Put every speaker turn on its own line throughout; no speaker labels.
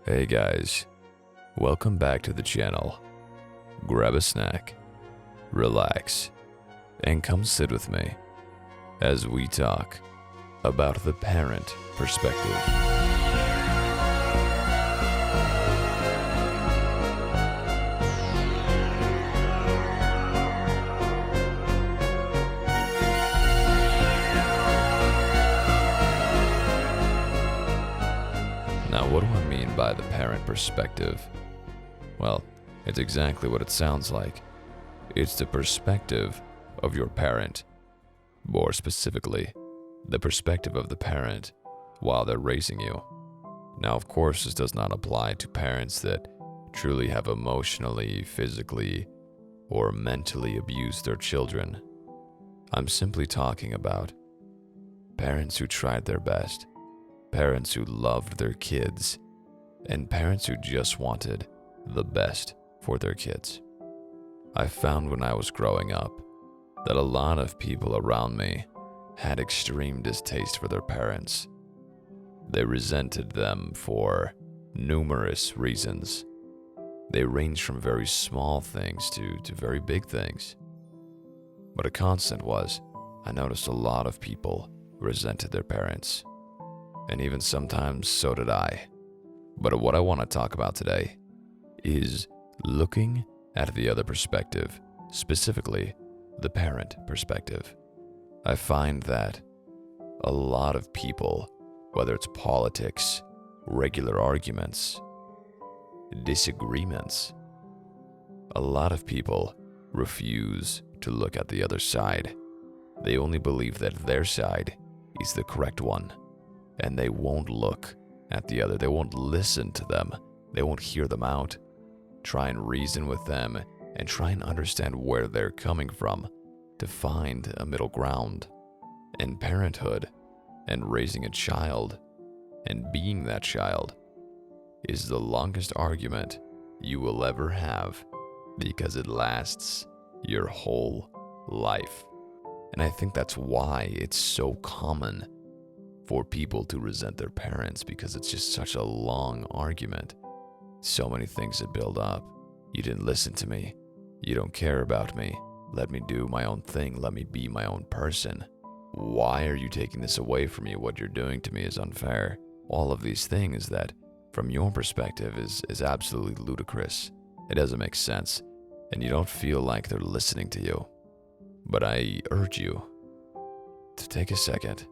Hey guys, welcome back to the channel. Grab a snack, relax, and come sit with me as we talk about the parent perspective. Now, what do I mean by the parent perspective? Well, it's exactly what it sounds like. It's the perspective of your parent. More specifically, the perspective of the parent while they're raising you. Now, of course, this does not apply to parents that truly have emotionally, physically, or mentally abused their children. I'm simply talking about parents who tried their best, parents who loved their kids, and parents who just wanted the best for their kids. I found when I was growing up that a lot of people around me had extreme distaste for their parents. They resented them for numerous reasons. They ranged from very small things to very big things. But a constant was, I noticed a lot of people resented their parents. And even sometimes so did I. But what I want to talk about today is looking at the other perspective, specifically the parent perspective. I find that a lot of people, whether it's politics, regular arguments, disagreements, a lot of people refuse to look at the other side. They only believe that their side is the correct one. And they won't look at the other. They won't listen to them. They won't hear them out. Try and reason with them and try and understand where they're coming from to find a middle ground. And parenthood and raising a child and being that child is the longest argument you will ever have because it lasts your whole life. And I think that's why it's so common for people to resent their parents, because it's just such a long argument. So many things that build up. You didn't listen to me. You don't care about me. Let me do my own thing. Let me be my own person. Why are you taking this away from me? What you're doing to me is unfair. All of these things that, from your perspective, is absolutely ludicrous. It doesn't make sense, and you don't feel like they're listening to you. But I urge you to take a second,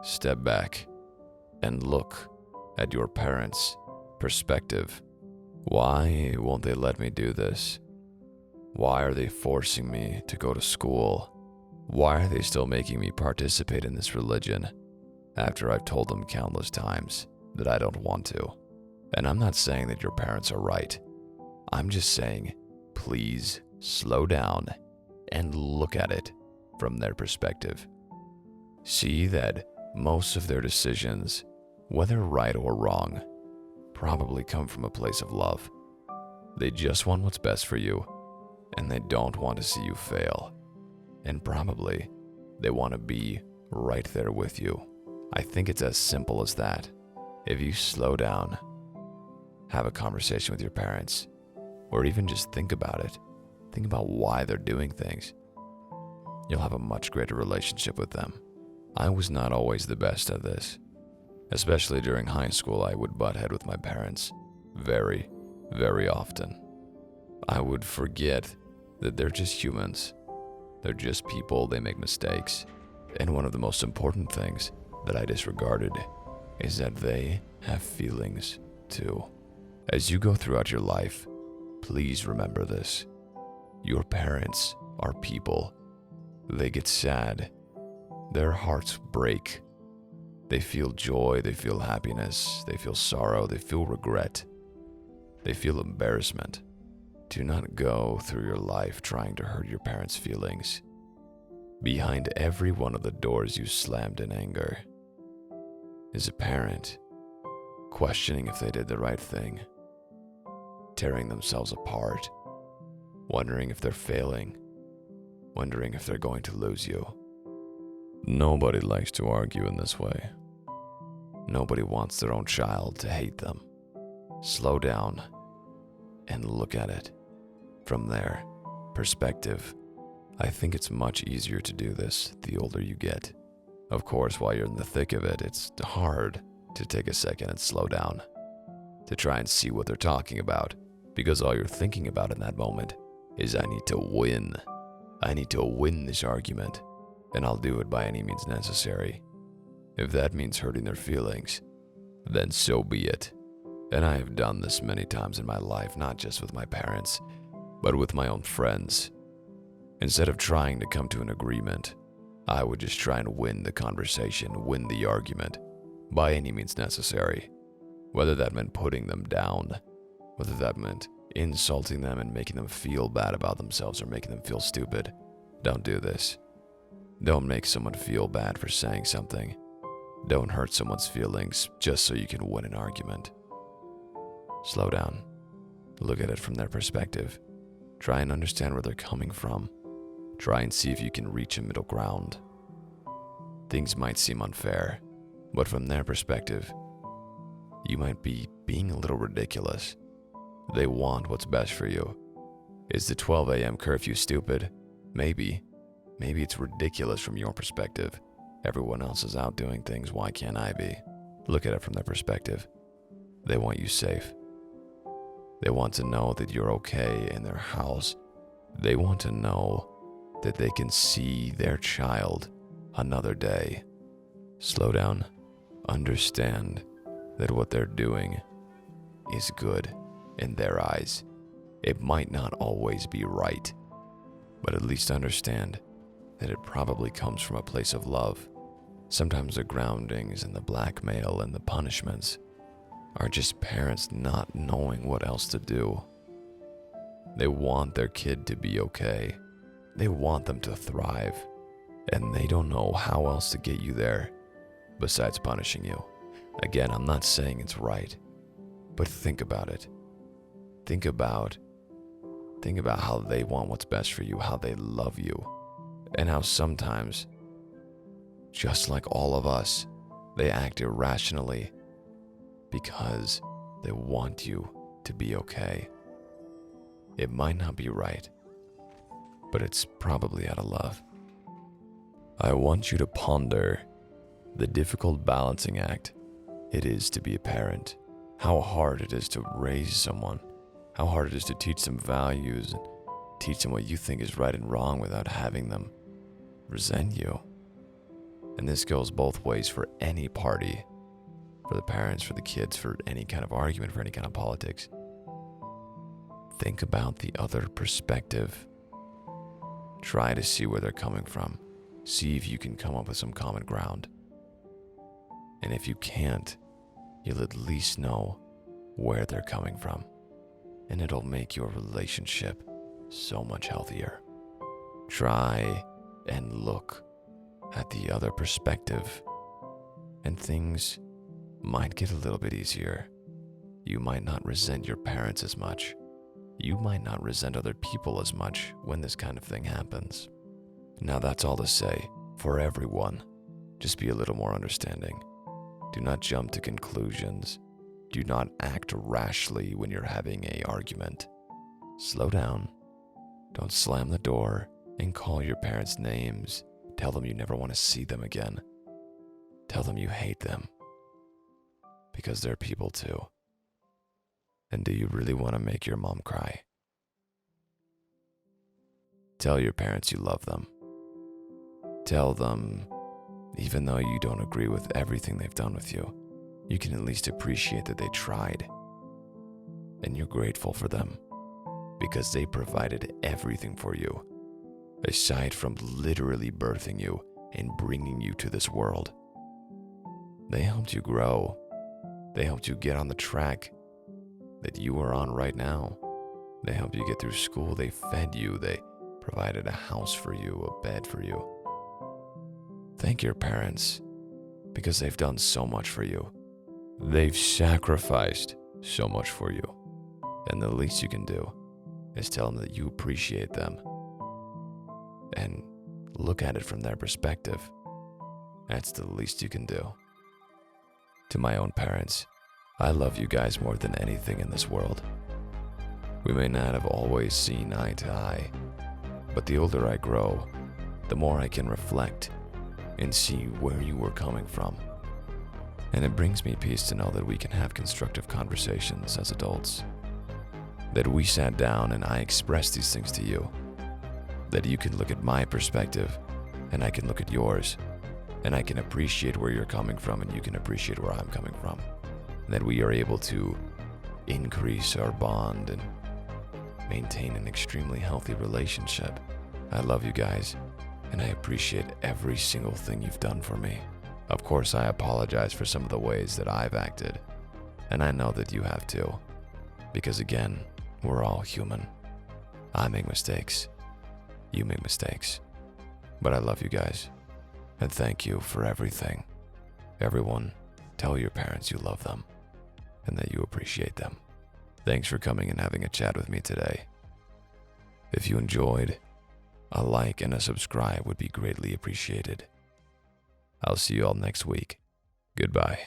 step back, and look at your parents' perspective. Why won't they let me do this? Why are they forcing me to go to school? Why are they still making me participate in this religion after I've told them countless times that I don't want to? And I'm not saying that your parents are right. I'm just saying, please slow down and look at it from their perspective. See that most of their decisions, whether right or wrong, probably come from a place of love. They just want what's best for you, and they don't want to see you fail. And probably they want to be right there with you. I think it's as simple as that. If you slow down, have a conversation with your parents, or even just think about it, think about why they're doing things, you'll have a much greater relationship with them. I was not always the best at this. Especially during high school, I would butt head with my parents very, very often. I would forget that they're just humans. They're just people, they make mistakes. And one of the most important things that I disregarded is that they have feelings too. As you go throughout your life, please remember this. Your parents are people. They get sad. Their hearts break. They feel joy, they feel happiness, they feel sorrow, they feel regret. They feel embarrassment. Do not go through your life trying to hurt your parents' feelings. Behind every one of the doors you slammed in anger is a parent questioning if they did the right thing, tearing themselves apart, wondering if they're failing, wondering if they're going to lose you. Nobody likes to argue in this way. Nobody wants their own child to hate them. Slow down and look at it from their perspective. I think it's much easier to do this the older you get. Of course, while you're in the thick of it, it's hard to take a second and slow down, to try and see what they're talking about, because all you're thinking about in that moment is, I need to win. I need to win this argument, and I'll do it by any means necessary. If that means hurting their feelings, then so be it. And I have done this many times in my life, not just with my parents, but with my own friends. Instead of trying to come to an agreement, I would just try and win the conversation, win the argument, by any means necessary. Whether that meant putting them down, whether that meant insulting them and making them feel bad about themselves or making them feel stupid. Don't do this. Don't make someone feel bad for saying something. Don't hurt someone's feelings just so you can win an argument. Slow down. Look at it from their perspective. Try and understand where they're coming from. Try and see if you can reach a middle ground. Things might seem unfair, but from their perspective, you might be being a little ridiculous. They want what's best for you. Is the 12 a.m. curfew stupid? Maybe. Maybe it's ridiculous from your perspective. Everyone else is out doing things, why can't I be? Look at it from their perspective. They want you safe. They want to know that you're okay in their house. They want to know that they can see their child another day. Slow down. Understand that what they're doing is good in their eyes. It might not always be right, but at least understand that it probably comes from a place of love. Sometimes the groundings and the blackmail and the punishments are just parents not knowing what else to do. They want their kid to be okay. They want them to thrive, and they don't know how else to get you there besides punishing you. Again, I'm not saying it's right, but think about it. Think about how they want what's best for you, how they love you, and how sometimes, just like all of us, they act irrationally because they want you to be okay. It might not be right, but it's probably out of love. I want you to ponder the difficult balancing act it is to be a parent, how hard it is to raise someone, how hard it is to teach them values and teach them what you think is right and wrong without having them resent you. And this goes both ways for any party, for the parents, for the kids, for any kind of argument, for any kind of politics. Think about the other perspective. Try to see where they're coming from. See if you can come up with some common ground. And if you can't, you'll at least know where they're coming from. And it'll make your relationship so much healthier. Try and look at the other perspective, and things might get a little bit easier. You might not resent your parents as much. You might not resent other people as much when this kind of thing happens. Now that's all to say, for everyone, just be a little more understanding. Do not jump to conclusions. Do not act rashly when you're having an argument. Slow down. Don't slam the door and call your parents names. Tell them you never want to see them again. Tell them you hate them. Because they're people too. And do you really want to make your mom cry? Tell your parents you love them. Tell them, even though you don't agree with everything they've done with you, you can at least appreciate that they tried. And you're grateful for them because they provided everything for you, aside from literally birthing you and bringing you to this world. They helped you grow. They helped you get on the track that you are on right now. They helped you get through school. They fed you. They provided a house for you, a bed for you. Thank your parents because they've done so much for you. They've sacrificed so much for you. And the least you can do is tell them that you appreciate them and look at it from their perspective. That's the least you can do. To my own parents, I love you guys more than anything in this world. We may not have always seen eye to eye, but the older I grow, the more I can reflect and see where you were coming from. And it brings me peace to know that we can have constructive conversations as adults. That we sat down and I expressed these things to you. That you can look at my perspective and I can look at yours. And I can appreciate where you're coming from and you can appreciate where I'm coming from. And that we are able to increase our bond and maintain an extremely healthy relationship. I love you guys, and I appreciate every single thing you've done for me. Of course, I apologize for some of the ways that I've acted, and I know that you have too. Because again, we're all human. I make mistakes. You make mistakes. But I love you guys, and thank you for everything. Everyone, tell your parents you love them, and that you appreciate them. Thanks for coming and having a chat with me today. If you enjoyed, a like and a subscribe would be greatly appreciated. I'll see you all next week. Goodbye.